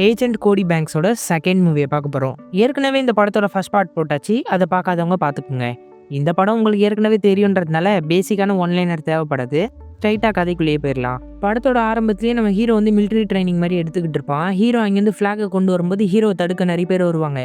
Agent கோடி பேங்க்ஸோட second மூவியை பார்க்க போகிறோம். ஏற்கனவே இந்த படத்தோட ஃபர்ஸ்ட் பார்ட் போட்டாச்சு. அதை பார்க்காதவங்க பார்த்துக்குங்க. இந்த படம் உங்களுக்கு ஏற்கனவே தெரியுன்றதுனால பேசிக்கான ஒன்லைனர் தேவைப்படாது. ஸ்ட்ரைட்டாக கதைக்குள்ளேயே போயிடலாம். படத்தோட ஆரம்பத்திலேயே நம்ம ஹீரோ வந்து மிலிட்டரி ட்ரைனிங் மாதிரி எடுத்துக்கிட்டு இருப்பான். ஹீரோ அங்கேருந்து ஃப்ளாகை கொண்டு வரும்போது ஹீரோ தடுக்க நிறைய பேர் வருவாங்க.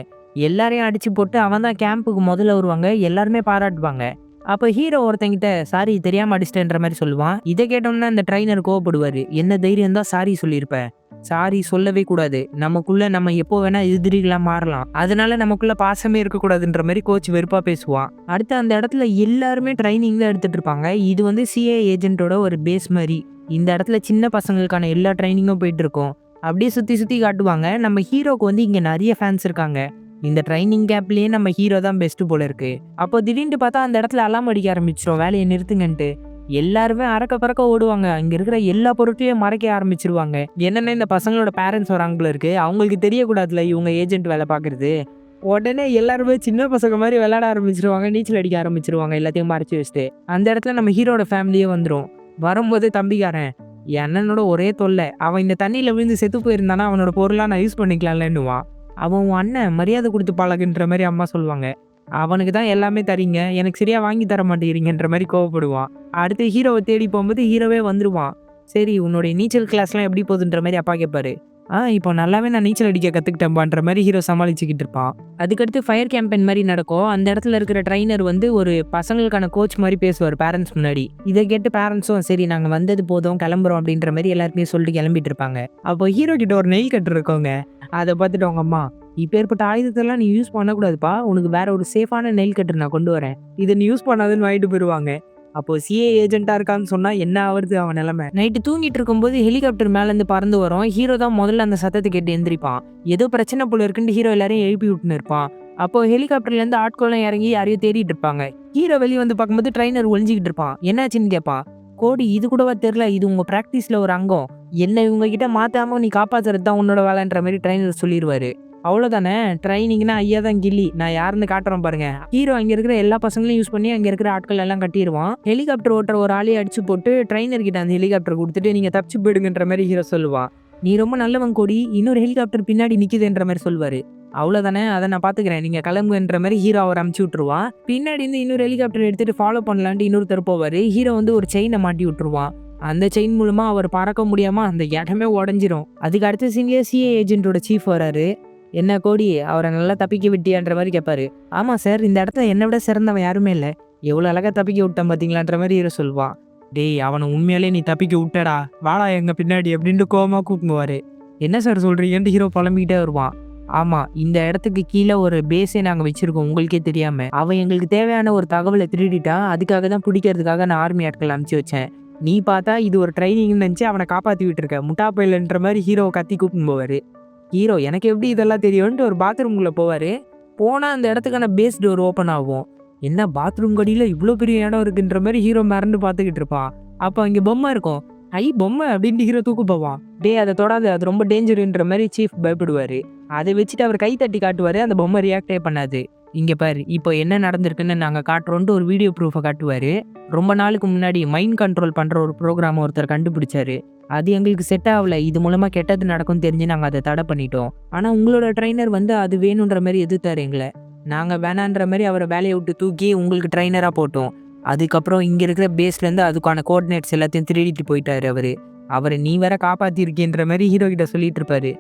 எல்லாரையும் அடிச்சு போட்டு அவன் தான் கேம்புக்கு முதல்ல வருவாங்க. எல்லாருமே பாராட்டுவாங்க. அப்போ ஹீரோ ஒருத்தங்கிட்ட சாரி தெரியாமல் அடிச்சிட்டேன்ற மாதிரி சொல்லுவான். இதை கேட்டோம்னா அந்த ட்ரைனர் கோவப்படுவார். என்ன தைரியம் தான் சாரி சொல்லியிருப்பேன். சாரி சொல்லவே கூடாது. நமக்குள்ள நம்ம எப்போ வேணா எதிரிகளா மாறலாம். அதனால நமக்குள்ள பாசமே இருக்கக்கூடாதுன்ற மாதிரி கோச் வெறுப்பா பேசுவான். அடுத்து அந்த இடத்துல எல்லாருமே ட்ரைனிங் தான் எடுத்துட்டு இருப்பாங்க. இது வந்து சிஏ ஏஜென்ட்டோட ஒரு பேஸ் மாதிரி. இந்த இடத்துல சின்ன பசங்களுக்கான எல்லா ட்ரைனிங்கும் போயிட்டு இருக்கும். அப்படியே சுத்தி சுத்தி காட்டுவாங்க. நம்ம ஹீரோக்கு வந்து இங்க நிறைய ஃபேன்ஸ் இருக்காங்க. இந்த ட்ரைனிங் கேப்லயே நம்ம ஹீரோ தான் பெஸ்ட் போல இருக்கு. அப்போ திடீர்னு பார்த்தா அந்த இடத்துல அலாம் அடிக்க ஆரம்பிச்சிடும் வேலையை நிறுத்துங்கன்ட்டு. எல்லாருமே அறக்க பறக்க ஓடுவாங்க. அங்க இருக்கிற எல்லா பொருட்களையும் மறைக்க ஆரம்பிச்சிருவாங்க. என்னன்னா இந்த பசங்களோட பேரண்ட்ஸ் ஒரு அங்கிள் இருக்கு. அவங்களுக்கு தெரியக்கூடாதுல இவங்க ஏஜென்ட் வேலை பார்க்கறது. உடனே எல்லாருமே சின்ன பசங்க மாதிரி விளையாட ஆரம்பிச்சிருவாங்க. நீச்சல் அடிக்க ஆரம்பிச்சிருவாங்க எல்லாத்தையும் மறைச்சு வச்சுட்டு. அந்த இடத்துல நம்ம ஹீரோட ஃபேமிலியே வந்துடும். வரும்போது தம்பிக்காரன் என் அண்ணனோட ஒரே தொல்லை. அவன் இந்த தண்ணியில விழுந்து செத்து போயிருந்தானா அவனோட பொருளா நான் யூஸ் பண்ணிக்கலாம்லன்னுவான். அவன் உன் அண்ணன் மரியாதை கொடுத்து பழகுன்ற மாதிரி அம்மா சொல்லுவாங்க. அவனுக்கு தான் எல்லாமே தரீங்க, எனக்கு சரியா வாங்கி தர மாட்டேங்கிறீங்கன்ற மாதிரி கோவப்படுவான். அடுத்து ஹீரோவை தேடி போகும்போது ஹீரோவே வந்துருவான். சரி உன்னுடைய நீச்சல் கிளாஸ்லாம் எப்படி போகுதுன்ற மாதிரி அப்பா கேட்பாரு. இப்போ நல்லாவே நான் நீச்சல் அடிக்க கற்றுக்கிட்டேன்பான்ற மாதிரி ஹீரோ சமாளிச்சுக்கிட்டு இருப்பான். அதுக்கடுத்து ஃபயர் கேம்பெயின் மாதிரி நடக்கும். அந்த இடத்துல இருக்கிற ட்ரைனர் வந்து ஒரு பசங்களுக்கான கோச் மாதிரி பேசுவார் பேரண்ட்ஸ் முன்னாடி. இதை கேட்டு பேரண்ட்ஸும் சரி நாங்கள் வந்தது போதும் கிளம்புறோம் அப்படின்ற மாதிரி எல்லாருமே சொல்லிட்டு கிளம்பிட்டு இருப்பாங்க. அப்போ ஹீரோ கிட்ட ஒரு நெயில் கட்டு இருக்கோங்க. அதை பார்த்துட்டு அவங்க அம்மா இப்போ ஏற்பட்ட ஆயுதத்தெல்லாம் நீ யூஸ் பண்ணக்கூடாதுப்பா, உனக்கு வேற ஒரு சேஃபான நெயில் கட்டர் நான் கொண்டு வரேன், இதை நீ யூஸ் பண்ணாதுன்னு வாங்கிட்டு போயிடுவாங்க. அப்போ சிஏ ஏஜென்ட்டா இருக்கான்னு சொன்னா என்ன ஆகுறது அவன் நிலைமை. நைட்டு தூங்கிட்டு இருக்கும்போது ஹெலிகாப்டர் மேலேருந்து பறந்து வரும். ஹீரோ தான் முதல்ல அந்த சத்தத்தை கேட்டு எந்திரிப்பான். ஏதோ பிரச்சனை போல இருக்குன்னு ஹீரோ எல்லாரையும் எழுப்பி விட்டுன்னு இருப்பான். அப்போ ஹெலிகாப்டர்லேருந்து ஆட்களும் இறங்கி யாரையும் தேடிட்டு இருப்பாங்க. ஹீரோ வெளியே வந்து பார்க்கும்போது ட்ரைனர் ஒளிஞ்சிக்கிட்டு இருப்பான். என்னாச்சுன்னு கேட்பான். கோடி இது கூடவா தெரியல, இது உங்க பிராக்டிஸ்ல ஒரு அங்கம், என்ன இவங்க கிட்ட மாத்தாம நீ காப்பாத்துறது தான் உன்னோட வேலைன்ற மாதிரி ட்ரைனர் சொல்லிடுவாரு. அவ்வளோதானே, ட்ரைனிங்னா ஐயா தான் கில்லி, நான் யாருன்னு காட்டுறேன் பாருங்க. ஹீரோ அங்கே இருக்கிற எல்லா பசங்களையும் யூஸ் பண்ணி அங்கே இருக்கிற ஆட்கள் எல்லாம் கட்டிடுவான். ஹெலிகாப்டர் ஓட்டுற ஒரு ஆளையை அடிச்சு போட்டு ட்ரைனர் கிட்ட அந்த ஹெலிகாப்டர் கொடுத்துட்டு நீங்க தப்பிச்சு போயிடுங்கன்ற மாதிரி ஹீரோ சொல்லுவான். நீ ரொம்ப நல்லவன் கோடி, இன்னொரு ஹெலிகாப்டர் பின்னாடி நிக்குதுன்ற மாதிரி சொல்லுவாரு. அவ்வளோதானே, அதை நான் பாத்துக்கிறேன், நீங்க கிளம்புன்ற மாதிரி ஹீரோ அவர் அமுச்சு விட்டுருவான். பின்னாடி இருந்து இன்னொரு ஹெலிகாப்டர் எடுத்துட்டு ஃபாலோ பண்ணலான்ட்டு இன்னொருத்தர் போவாரு. ஹீரோ வந்து ஒரு செயினை மாட்டி விட்டுருவான். அந்த செயின் மூலமா அவர் பறக்க முடியாம அந்த இடமே உடஞ்சிரும். அதுக்கு அடுத்த சீன்லயே சிஏ ஏஜென்ட்டோட சீஃப் வராரு. என்ன கோடி அவரை நல்லா தப்பிக்க விட்டியான்ற மாதிரி கேட்பாரு. ஆமா சார், இந்த இடத்துல என்னை விட சிறந்தவன் யாருமே இல்லை, எவ்வளோ அழகா தப்பிக்க விட்டான் பார்த்தீங்களான்ற மாதிரி ஹீரோ சொல்லுவான். டேய் அவனை உண்மையாலே நீ தப்பிக்க விட்டடா, வாடா எங்க பின்னாடி அப்படின்ட்டு கோவமா கூப்பிடுவாரு. என்ன சார் சொல்றீங்கன்ட்டு ஹீரோ புலம்பிக்கிட்டே வருவான். ஆமா, இந்த இடத்துக்கு கீழே ஒரு பேஸே நாங்கள் வச்சிருக்கோம் உங்களுக்கே தெரியாம. அவன் எங்களுக்கு தேவையான ஒரு தகவலை திருடிட்டான். அதுக்காக தான் பிடிக்கிறதுக்காக நான் ஆர்மி ஆட்கள் அனுப்பிச்சு வச்சேன். நீ பார்த்தா இது ஒரு ட்ரைனிங்னு நினச்சி அவனை காப்பாற்றி விட்டுருக்க, முட்டா பையலன்ற மாதிரி ஹீரோவை கத்தி கூப்பிட்டு போவாரு. ஹீரோ எனக்கு எப்படி இதெல்லாம் தெரியும்ன்ட்டு ஒரு பாத்ரூம்குள்ளே போவார். போனால் அந்த இடத்துக்கான பேஸ் டோர் ஓப்பன் ஆகும். என்ன பாத்ரூம் கடியில் இவ்வளோ பெரிய இடம் இருக்குன்ற மாதிரி ஹீரோ மறந்து பார்த்துக்கிட்டு இருப்பான். அப்போ அங்கே பொம்மை இருக்கும். ஐ பொம்மை அப்படின்ட்டு ஹீரோ தூக்கு போவான். டே அதை தொடாது, அது ரொம்ப டேஞ்சருன்ற மாதிரி சீஃப் பயப்படுவார். அதை வச்சுட்டு அவர் கை தட்டி காட்டுவார். அந்த பொம்மை ரியாக்டே பண்ணாது. இங்கே பாரு இப்போ என்ன நடந்திருக்குன்னு நாங்கள் காட்டுறோன்ட்டு ஒரு வீடியோ ப்ரூஃபை காட்டுவார். ரொம்ப நாளுக்கு முன்னாடி மைண்ட் கண்ட்ரோல் பண்ணுற ஒரு ப்ரோக்ராம் ஒருத்தர் கண்டுபிடிச்சாரு. அது எங்களுக்கு செட் ஆகலை. இது மூலமாக கெட்டது நடக்கும்னு தெரிஞ்சு நாங்கள் அதை தடை பண்ணிட்டோம். ஆனால் உங்களோட ட்ரைனர் வந்து அது வேணுன்ற மாதிரி எதிர்த்தாரு எங்களை. நாங்கள் வேணான்ற மாதிரி அவரை வேலையை விட்டு தூக்கி உங்களுக்கு ட்ரைனராக போட்டோம். அதுக்கப்புறம் இங்கே இருக்கிற பேஸ்லேருந்து அதுக்கான கோஆர்டினேட்ஸ் எல்லாத்தையும் திருடிட்டு போயிட்டாரு அவரை நீ வேற காப்பாற்றிருக்கேன்ற மாதிரி ஹீரோ கிட்ட சொல்லிட்டு இருப்பாரு.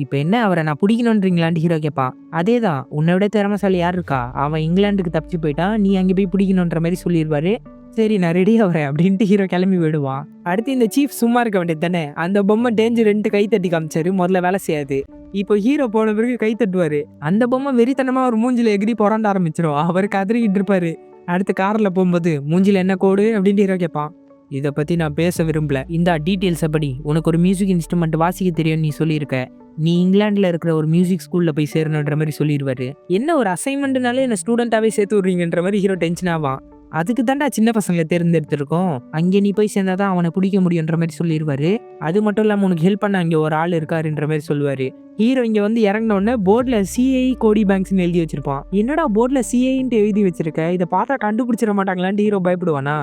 இப்போ என்ன அவரை நான் பிடிக்கணுன்றீங்களான்ட்டு ஹீரோ கேட்பான். அதே தான், உன்னை விட திறமைசாலி யார் இருக்கா, அவன் இங்கிலாந்துக்கு தப்பிச்சு போயிட்டான், நீ அங்கே போய் பிடிக்கணுன்ற மாதிரி சொல்லிடுவாரு. சரி நான் ரெடி ஆகிறேன் அப்படின்ட்டு ஹீரோ கிளம்பி விடுவான். அடுத்து இந்த சீஃப் சும்மா இருக்க வேண்டியது தானே, அந்த பொம்மை டேஞ்சர்ன்ட்டு கை தட்டி காமிச்சாரு. முதல்ல வேலை செய்யாது. இப்போ ஹீரோ போன பிறகு கை தட்டுவாரு. அந்த பொம்மை வெறித்தனமா ஒரு மூஞ்சில எகிரி புரண்ட ஆரம்பிச்சிடும். அவர் கதறிக்கிட்டு இருப்பாரு. அடுத்து காரில் போகும்போது மூஞ்சில என்ன கோடு அப்படின்ட்டு ஹீரோ கேட்பான். இதை பற்றி நான் பேச விரும்பல, இந்த டீட்டெயில்ஸை படி உனக்கு ஒரு மியூசிக் இன்ஸ்ட்ருமெண்ட் வாசிக்க தெரியும்னு நீ சொல்லியிருக்க, நீ இங்கிலாண்டில் இருக்கிற ஒரு மியூசிக் ஸ்கூலில் போய் சேரணுன்ற மாதிரி சொல்லிடுவாரு. என்ன ஒரு அசைன்மெண்ட்னாலே என்ன ஸ்டூடெண்ட்டாகவே சேர்த்து விட்றீங்கன்ற மாதிரி ஹீரோ டென்ஷன் ஆவான். அதுக்கு தாண்டா சின்ன பசங்களை தேர்ந்தெடுத்திருக்கோம், அங்கே நீ போய் சேர்ந்தாதான் அவனை பிடிக்க முடியுன்ற மாதிரி சொல்லிடுவாரு. அது மட்டும் இல்லாமல் உனக்கு ஹெல்ப் பண்ண அங்கே ஒரு ஆள் இருக்காருன்ற மாதிரி சொல்லுவார். ஹீரோ இங்கே வந்து இறங்கினோடனே போர்டில் சிஐ கோடி பேங்க்ஸ்ன்னு எழுதி வச்சிருப்பான். என்னடா போர்டில் சிஐன்ட்டு எழுதி வச்சிருக்க, இதை பார்த்தா கண்டுபிடிச்சிட மாட்டாங்களான்ட்டு ஹீரோ பயப்படுவானா.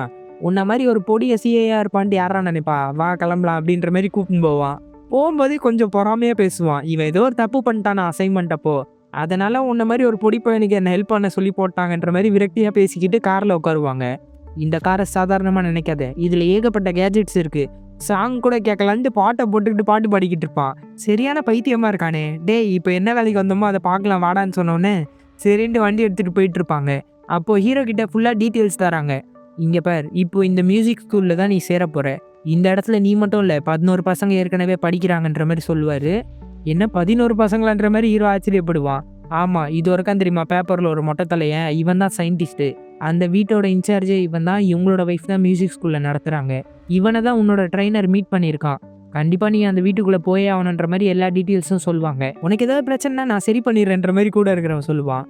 உன்ன மாதிரி ஒரு பொடிய சிஐயா இருப்பான்ட்டு யாரா நினைப்பா, வா கிளம்பலாம் அப்படின்ற மாதிரி கூப்பிட்டு போவான். போகும்போதே கொஞ்சம் பொறாமையா பேசுவான். இவன் ஏதோ ஒரு தப்பு பண்ணிட்டானா அசைன்மெண்ட் அப்போ. அதனால உன்ன மாரி ஒரு பொடி பையனுக்கு என்ன ஹெல்ப் பண்ண சொல்லி போட்டாங்கன்ற மாரி விரக்தியா பேசிக்கிட்டு கார்ல உட்காருவாங்க. இந்த கார சாதாரணமா நினைக்காத. இதுல ஏகப்பட்ட கேட்ஜெட்ஸ் இருக்கு. சாங் கூட கேட்கலான்ட்டு பாட்ட போட்டுக்கிட்டு பாட்டு பாடிக்கிட்டு இருப்பான். சரியான பைத்தியமா இருக்கானே! டேய் இப்ப என்ன வேலைக்கு வந்தோமோ அத பார்க்கலாம் வாடான்னு சொன்னோனே, சரின்ட்டு வண்டி எடுத்துட்டு போயிட்டு இருப்பாங்க. அப்போ ஹீரோ கிட்ட ஃபுல்லா டீட்டெயில்ஸ் தராங்க. இங்க பார், இப்போ இந்த மியூசிக் ஸ்கூல்ல தான் நீ சேரப் போற. இந்த இடத்துல நீ மட்டும் இல்ல 11 பசங்க ஏற்கனவே படிக்கிறாங்கன்ற மாரி சொல்லுவாரு. என்ன 11 பசங்களான்ற மாரி ஹீரோ ஆச்சரியப்படுவான். ஆமா, இதுவரைக்கும் தெரியுமா பேப்பர்ல ஒரு மொட்டை தலையன் இவன் தான் சயின்டிஸ்ட். அந்த வீட்டோட இன்சார்ஜே இவன் தான். இவங்களோட வைஃப் தான் மியூசிக் ஸ்கூல்ல நடத்துறாங்க. இவனை தான் உன்னோட ட்ரெய்னர் மீட் பண்ணியிருக்கான். கண்டிப்பா நீ அந்த வீட்டுக்குள்ள போயே ஆகணுன்ற மாரி எல்லா டீட்டெயில்ஸும் சொல்லுவாங்க. உனக்கு ஏதாவது பிரச்சனைனா நான் சரி பண்ணிடுறேன்ற மாரி கூட இருக்கிறவன் சொல்லுவான்.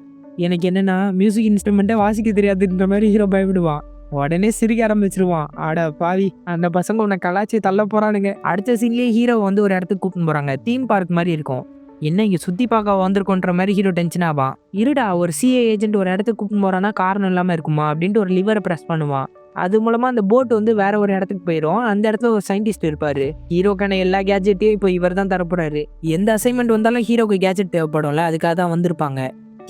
எனக்கு என்னன்னா மியூசிக் இன்ஸ்ட்ருமெண்ட்டே வாசிக்க தெரியாதுன்ற மாரி ஹீரோ பயப்படுவான். உடனே சிரிக்க ஆரம்பிச்சிருவான். அட பாவி, அந்த பசங்க உன்னை கலாய்ச்சி தள்ள போறானுங்க. அடுத்த சீன்லயே ஹீரோ வந்து ஒரு இடத்துக்கு கூட்டின்னு போறாங்க. தீம் பார்க் மாதிரி இருக்கும். என்ன இங்க சுத்தி பார்க்க வந்திருக்கோன்ற மாதிரி ஹீரோ டென்ஷன் ஆவான். இருடா, ஒரு சிஏ ஏஜென்ட் ஒரு இடத்துக்கு கூட்டின்னு போறான்னா காரணம் இல்லாம இருக்குமா அப்படின்ட்டு ஒரு லிவரை பிரஸ் பண்ணுவான். அது மூலமா அந்த போட் வந்து வேற ஒரு இடத்துக்கு போயிடும். அந்த இடத்துல ஒரு சயின்டிஸ்ட் இருப்பாரு. ஹீரோக்கான எல்லா கேஜெட்டையும் இப்போ இவர் தான் தரப்போறாரு. எந்த அசைன்மெண்ட் வந்தாலும் ஹீரோக்கு கேஜெட் தேவைப்படும்ல, அதுக்காக தான் வந்திருப்பாங்க.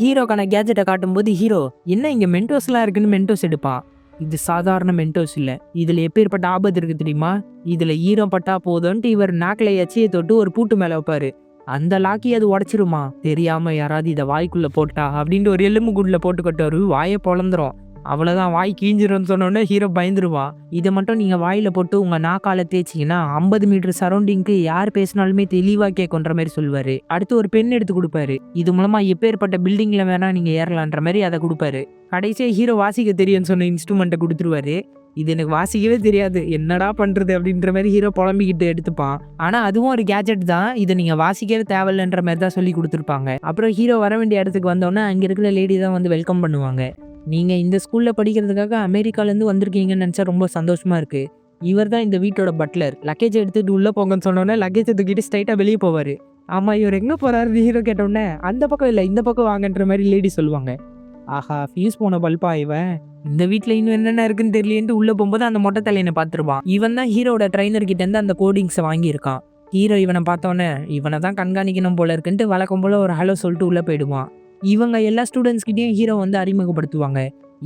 ஹீரோக்கான கேஜெட்டை காட்டும்போது ஹீரோ என்ன இங்க மென்டோஸ்லாம் இருக்குன்னு மென்டோஸ் எடுப்பான். இது சாதாரண மென்டோஸ் இல்ல. இதுல எப்பேற்பட்ட ஆபத்து இருக்கு தெரியுமா? இதுல ஈரம் பட்டா போதும்ன்ட்டு இவர் நாக்கில எச்சியை தொட்டு ஒரு பூட்டு மேல வைப்பாரு. அந்த லாக்கி அது உடைச்சிருமா? தெரியாம யாராவது இதை வாய்க்குள்ள போட்டா அப்படின்ட்டு ஒரு எலும்பு குண்டுல போட்டு கட்டுவாரு. வாயை பொழந்துரும். அவ்வளவுதான், வாய் கீஞ்சிரும்னு சொன்னோடனே ஹீரோ பயந்துருவான். இதை மட்டும் நீங்க வாயில போட்டு உங்க நாக்கால தேய்ச்சிங்கன்னா 50 மீட்டர் சரௌண்டிங்க்கு யார் பேசினாலுமே தெளிவா கேட்குன்ற மாதிரி சொல்லுவாரு. அடுத்து ஒரு பென் எடுத்து கொடுப்பாரு. இது மூலமா எப்பேற்பட்ட பில்டிங்ல வேணா நீங்க ஏறலான்ற மாதிரி அதை கொடுப்பாரு. கடைசியா ஹீரோ வாசிக்க தெரியும்னு சொன்ன இன்ஸ்ட்ருமெண்ட்டை கொடுத்துருவாரு. இது எனக்கு வாசிக்கவே தெரியாது, என்னடா பண்றது அப்படின்ற மாதிரி ஹீரோ புலம்பிக்கிட்டு எடுத்துப்பான். ஆனா அதுவும் ஒரு கேஜெட் தான். இதை நீங்க வாசிக்கவே தேவையில்லைன்ற மாதிரி தான் சொல்லி கொடுத்துருப்பாங்க. அப்புறம் ஹீரோ வர வேண்டிய இடத்துக்கு வந்தோடனே அங்க இருக்கிற லேடி தான் வந்து வெல்கம் பண்ணுவாங்க. நீங்க இந்த ஸ்கூல்ல படிக்கிறதுக்காக அமெரிக்காலேருந்து வந்திருக்கீங்கன்னு நினச்சா ரொம்ப சந்தோஷமா இருக்கு. இவர் தான் இந்த வீட்டோட பட்லர். லக்கேஜ் எடுத்துட்டு உள்ள போங்கன்னு சொன்னோன்னே லக்கேஜை தூக்கிட்டு ஸ்ட்ரைட்டா வெளியே போவாரு. ஆமா, இவர் எங்க போறாருன்னு ஹீரோ கேட்டோன்னே அந்த பக்கம் இல்லை இந்த பக்கம் வாங்கன்ற மாதிரி லேடி சொல்லுவாங்க. ஆஹா, ஃபியூஸ் போன பல்பா இவன். இந்த வீட்டில் இன்னும் என்னென்ன இருக்குன்னு தெரியலேன்ட்டு உள்ள போகும்போது அந்த மொட்டை தலையனை பார்த்துருவான். இவன் தான் ஹீரோட ட்ரைனர் கிட்ட இருந்து அந்த கோடிங்ஸை வாங்கியிருக்கான். ஹீரோ இவனை பார்த்தோன்னே இவனை தான் கண்காணிக்கணும் போல இருக்குன்ட்டு வழக்கம் போல ஒரு ஹலோ சொல்லிட்டு உள்ள போயிடுவான். இவங்க எல்லா ஸ்டூடெண்ட்ஸ் கிட்டயும் ஹீரோ வந்து அறிமுகப்படுத்துவாங்க.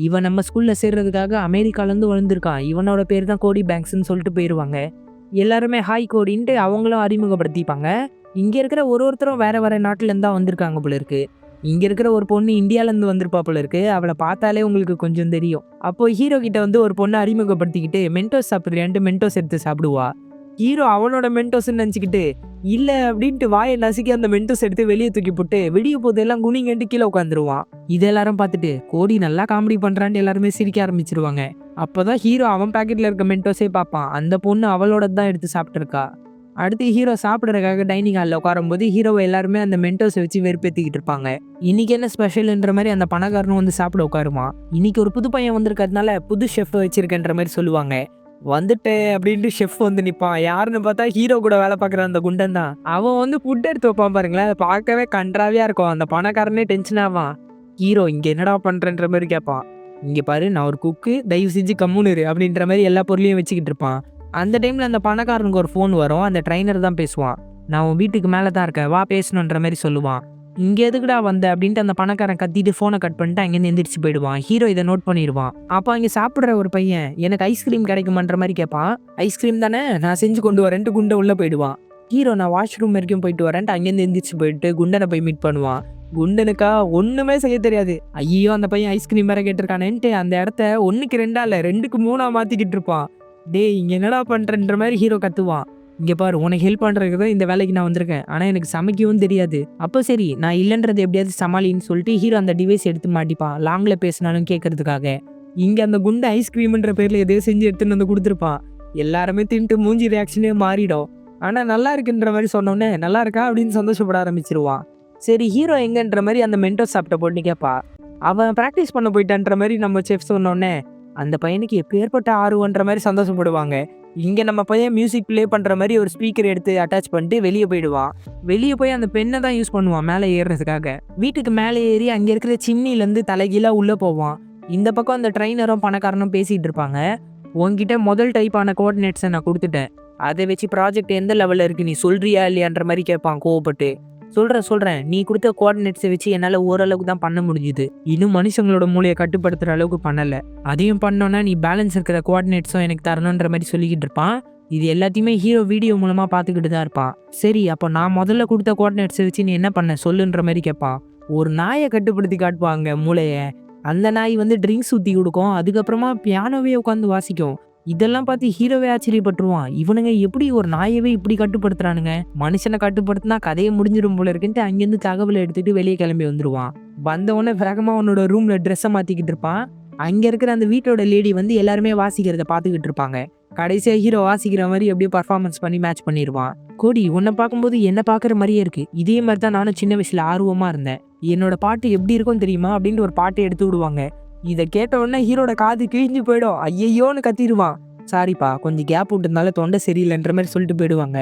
இவன் நம்ம ஸ்கூல்ல சேர்றதுக்காக அமெரிக்காலேருந்து வந்திருக்கான். இவனோட பேர் தான் கோடி பேங்க்ஸ்ன்னு சொல்லிட்டு போயிடுவாங்க. எல்லாருமே ஹாய் கோடின்ட்டு அவங்களும் அறிமுகப்படுத்திப்பாங்க. இங்க இருக்கிற ஒருத்தரும் வேற வேற நாட்டுல இருந்தா வந்திருக்காங்க போல இருக்கு. இங்க இருக்கிற ஒரு பொண்ணு இந்தியாவிலேருந்து வந்திருப்பா போல இருக்கு. அவளை பார்த்தாலே உங்களுக்கு கொஞ்சம் தெரியும். அப்போ ஹீரோ கிட்ட வந்து ஒரு பொண்ணை அறிமுகப்படுத்திக்கிட்டு மென்டோஸ் சாப்பிட்றியான்ட்டு மென்டோஸ் எடுத்து சாப்பிடுவா. ஹீரோ அவனோட மென்டோஸ்ன்னு நினச்சிக்கிட்டு இல்ல அப்படின்ட்டு வாயை நசுக்கி அந்த மென்டோஸ் எடுத்து வெளியே தூக்கி போட்டு வெளியே போதெல்லாம் குனிங்கன்ட்டு கீழே உட்காந்துருவான். இதை எல்லாரும் பார்த்துட்டு கோடி நல்லா காமெடி பண்றான்னு எல்லாருமே சிரிக்க ஆரம்பிச்சிருவாங்க. அப்போதான் ஹீரோ அவன் பாக்கெட்ல இருக்க மென்டோஸே பார்ப்பான். அந்த பொண்ணு அவளோட தான் எடுத்து சாப்பிட்டுருக்கா. அடுத்து ஹீரோ சாப்பிட்றதுக்காக டைனிங் ஹாலில் உட்காரும்போது ஹீரோவை எல்லாருமே அந்த மென்டோஸை வச்சு வெறுப்பேற்றிக்கிட்டு இருப்பாங்க. இன்னைக்கு என்ன ஸ்பெஷல்ன்ற மாதிரி அந்த பணக்காரனும் வந்து சாப்பிட உட்காருமா. இன்னைக்கு ஒரு புது பையன் வந்திருக்கிறதுனால புது ஷெஃப் வச்சிருக்கேன்ற மாதிரி சொல்லுவாங்க. வந்துட்டேன் அப்படின்ட்டு ஷெஃப் வந்து நிற்பான். யாருன்னு பார்த்தா ஹீரோ கூட வேலை பார்க்குற அந்த குண்டன் தான். அவன் வந்து ஃபுட் எடுத்து வைப்பான் பாருங்களேன். அதை பார்க்கவே கன்றாவியாக இருக்கும். அந்த பணக்காரனே டென்ஷன் ஆவான். ஹீரோ இங்கே என்னடா பண்ணுறன்ற மாதிரி கேட்பான். இங்கே பாரு, நான் ஒரு குக்கு, தயவு செஞ்சு கம்முனு இரு அப்படின்ற மாதிரி எல்லா பொருளையும் வச்சுக்கிட்டு இருப்பான். அந்த டைமில் அந்த பணக்காரனுக்கு ஒரு ஃபோன் வரும். அந்த ட்ரைனர் தான் பேசுவான். நான் உன் வீட்டுக்கு மேலே தான் இருக்கேன், வா பேசணுன்ற மாதிரி சொல்லுவான். இங்கே எதுக்குடா வந்த அப்படின்ட்டு அந்த பணக்காரன் கத்திட்டு ஃபோனை கட் பண்ணிட்டு அங்கேருந்து எந்திரிச்சு போயிடுவான். ஹீரோ இதை நோட் பண்ணிடுவான். அப்போ அங்கே சாப்பிட்ற ஒரு பையன் எனக்கு ஐஸ்கிரீம் கிடைக்குமான்ற மாதிரி கேட்பான். ஐஸ்கிரீம் தானே, நான் செஞ்சு கொண்டு வரேன்ட்டு குண்டை உள்ளே போயிடுவான். ஹீரோ நான் வாஷ்ரூம் வரைக்கும் போயிட்டு வரேன்ட்டு அங்கேருந்து எந்திரிச்சு போயிட்டு குண்டனை போய் மீட் பண்ணுவான். குண்டனுக்கா ஒன்றுமே செய்ய தெரியாது. ஐயோ, அந்த பையன் ஐஸ்கிரீம் வேற கேட்டிருக்கானேன்ட்டு அந்த இடத்த 1க்கு 2 இல்லை 2க்கு 3 மாற்றிக்கிட்டு இருப்பான். டேய் இங்கே என்னடா பண்ணுறன்ற மாதிரி ஹீரோ கத்துவான். இங்கே பாரு, உனக்கு ஹெல்ப் பண்ணுறதுக்கு தான் இந்த வேலைக்கு நான் வந்திருக்கேன். ஆனால் எனக்கு சமைக்கவும் தெரியாது. அப்போ சரி, நான் இல்லைன்றது எப்படியாவது சமாளின்னு சொல்லிட்டு ஹீரோ அந்த டிவைஸ் எடுத்து மாட்டிப்பான். லாங்கில் பேசினாலும் கேட்கறதுக்காக. இங்கே அந்த குண்டு ஐஸ்கிரீம்ன்ற பேரில் எதையோ செஞ்சு எடுத்துன்னு வந்து கொடுத்துருப்பான். எல்லாருமே தின்ட்டு மூஞ்சி ரியாக்ஷனே மாறிடும். ஆனால் நல்லா இருக்குன்ற மாதிரி சொன்னோன்னே நல்லா இருக்கா அப்படின்னு சந்தோஷப்பட ஆரம்பிச்சிருவான். சரி, ஹீரோ எங்கன்ற மாதிரி அந்த மென்டோஸ் சாப்பிட்ட போட்டு கேட்பா. அவன் ப்ராக்டிஸ் பண்ண போயிட்டான்ற மாதிரி நம்ம செஃப் சொன்னோடனே அந்த பையனுக்கு எப்பேற்பட்ட ஆர்வன்ற மாதிரி சந்தோஷப்படுவாங்க. இங்கே நம்ம பையன் மியூசிக் ப்ளே பண்ணுற மாதிரி ஒரு ஸ்பீக்கர் எடுத்து அட்டாச் பண்ணிட்டு வெளியே போயிடுவான். வெளியே போய் அந்த பெண்ணை தான் யூஸ் பண்ணுவான் மேலே ஏறுறதுக்காக. வீட்டுக்கு மேலே ஏறி அங்கே இருக்கிற சிம்னிலேருந்து தலைகீழாக உள்ளே போவான். இந்த பக்கம் அந்த ட்ரைனரும் பணக்காரனும் பேசிகிட்டு இருப்பாங்க. உன்கிட்ட முதல் டைப்பான கோஆர்டினேட்ஸை நான் கொடுத்துட்டேன். அதை வச்சு ப்ராஜெக்ட் எந்த லெவலில் இருக்குது நீ சொல்கிறியா இல்லையான்ற மாதிரி கேட்பான் கோவப்பட்டு. சொல்கிறேன் நீ கொடுத்த கோஆர்டினேட்ஸை வச்சு என்னால் ஓரளவுக்கு தான் பண்ண முடிஞ்சுது. இன்னும் மனுஷங்களோட மூளையை கட்டுப்படுத்துகிற அளவுக்கு பண்ணலை. அதையும் பண்ணோன்னா நீ பேலன்ஸ் இருக்கிற கோஆர்டினேட்ஸும் எனக்கு தரணுன்ற மாதிரி சொல்லிக்கிட்டு இருப்பான். இது எல்லாத்தையுமே ஹீரோ வீடியோ மூலமாக பார்த்துக்கிட்டு தான் இருப்பான். சரி அப்போ நான் முதல்ல கொடுத்த கோஆர்டினேட்ஸை வச்சு நீ என்ன பண்ண சொல்லுன்ற மாதிரி கேட்பான். ஒரு நாயை கட்டுப்படுத்தி காட்டுவாங்க மூளையை. அந்த நாய் வந்து ட்ரிங்க்ஸ் ஊற்றி கொடுக்கும், அதுக்கப்புறமா பியானோவே உட்காந்து வாசிக்கும். இதெல்லாம் பார்த்து ஹீரோவே ஆச்சரியப்பட்டுருவான். இவனுங்க எப்படி ஒரு நாயவே இப்படி கட்டுப்படுத்துறானுங்க, மனுஷனை கட்டுப்படுத்தினா கதையை முடிஞ்சிடும் போல இருக்குன்ட்டு அங்கேருந்து தகவலை எடுத்துகிட்டு வெளியே கிளம்பி வந்துடுவான். வந்தவொடனே வேகமாக அவனோட ரூமில் ட்ரெஸ்ஸை மாற்றிக்கிட்டு இருப்பான். அங்கே இருக்கிற அந்த வீட்டோட லேடி வந்து எல்லாருமே வாசிக்கிறத பார்த்துக்கிட்டு இருப்பாங்க. கடைசியாக ஹீரோ வாசிக்கிற மாதிரி அப்படியே பர்ஃபார்மன்ஸ் பண்ணி மேட்ச் பண்ணிடுவான். கோடி உன்னை பார்க்கும்போது என்ன பார்க்குற மாதிரியே இருக்குது, இதே மாதிரி தான் நானும் சின்ன வயசில் ஆர்வமாக இருந்தேன், என்னோட பாட்டு எப்படி இருக்கும் தெரியுமா அப்படின்ட்டு ஒரு பாட்டை எடுத்து விடுவாங்க. இதை கேட்ட உடனே ஹீரோட காது கிழிஞ்சு போயிடும். ஐயையோன்னு கத்திடுவான். சாரிப்பா கொஞ்சம் கேப் விட்டதுனால தொண்டை சரியில்லைன்ற மாதிரி சொல்லிட்டு போயிடுவாங்க.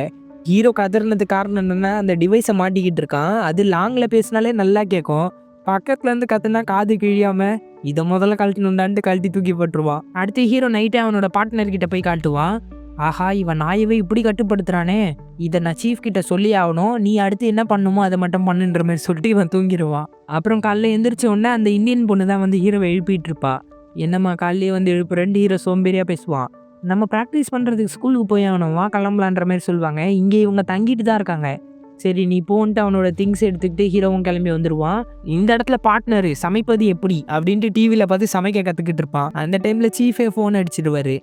ஹீரோ கதறினதுக்கு காரணம் என்னென்னா அந்த டிவைஸை மாட்டிக்கிட்டு இருக்கான். அது லாங்கில் பேசினாலே நல்லா கேட்கும், பக்கத்துலேருந்து கத்துனா காது கிழியாமல் இதை முதல்ல கழட்டணுண்டான்ட்டு கழட்டி தூக்கி போட்டுருவான். அடுத்து ஹீரோ நைட்டே அவனோட பார்ட்னர்கிட்ட போய் காட்டுவான். ஆஹா இவன் நாயவே இப்படி கட்டுப்படுத்துறானே, இதை நான் சீஃப் கிட்ட சொல்லி ஆகணும், நீ அடுத்து என்ன பண்ணுமோ அதை மட்டும் பண்ணுன்ற மாதிரி சொல்லிட்டு இவன் தூங்கிடுவான். அப்புறம் காலைல எந்திரிச்ச உடனே அந்த இந்தியன் பொண்ணு தான் வந்து ஹீரோவை எழுப்பிட்டு இருப்பா. என்னம்மா காலையிலே வந்து எழுப்புறேன் ஹீரோ சோம்பேறியாக பேசுவான். நம்ம ப்ராக்டிஸ் பண்ணுறதுக்கு ஸ்கூலுக்கு போய் ஆகணும், வா கிளம்பலான்ற மாதிரி சொல்லுவாங்க. இங்கே இவங்க தங்கிட்டு தான் இருக்காங்க. சரி நீ போன்ட்டு அவனோட திங்ஸ் எடுத்துக்கிட்டு ஹீரோவும் கிளம்பி வந்துடுவான். இந்த இடத்துல பார்ட்னரு சமைப்பது எப்படி அப்படின்ட்டு டிவியில் பார்த்து சமைக்க கற்றுக்கிட்டு இருப்பான். அந்த டைமில் சீஃபே ஃபோன் அடிச்சிடுவார்.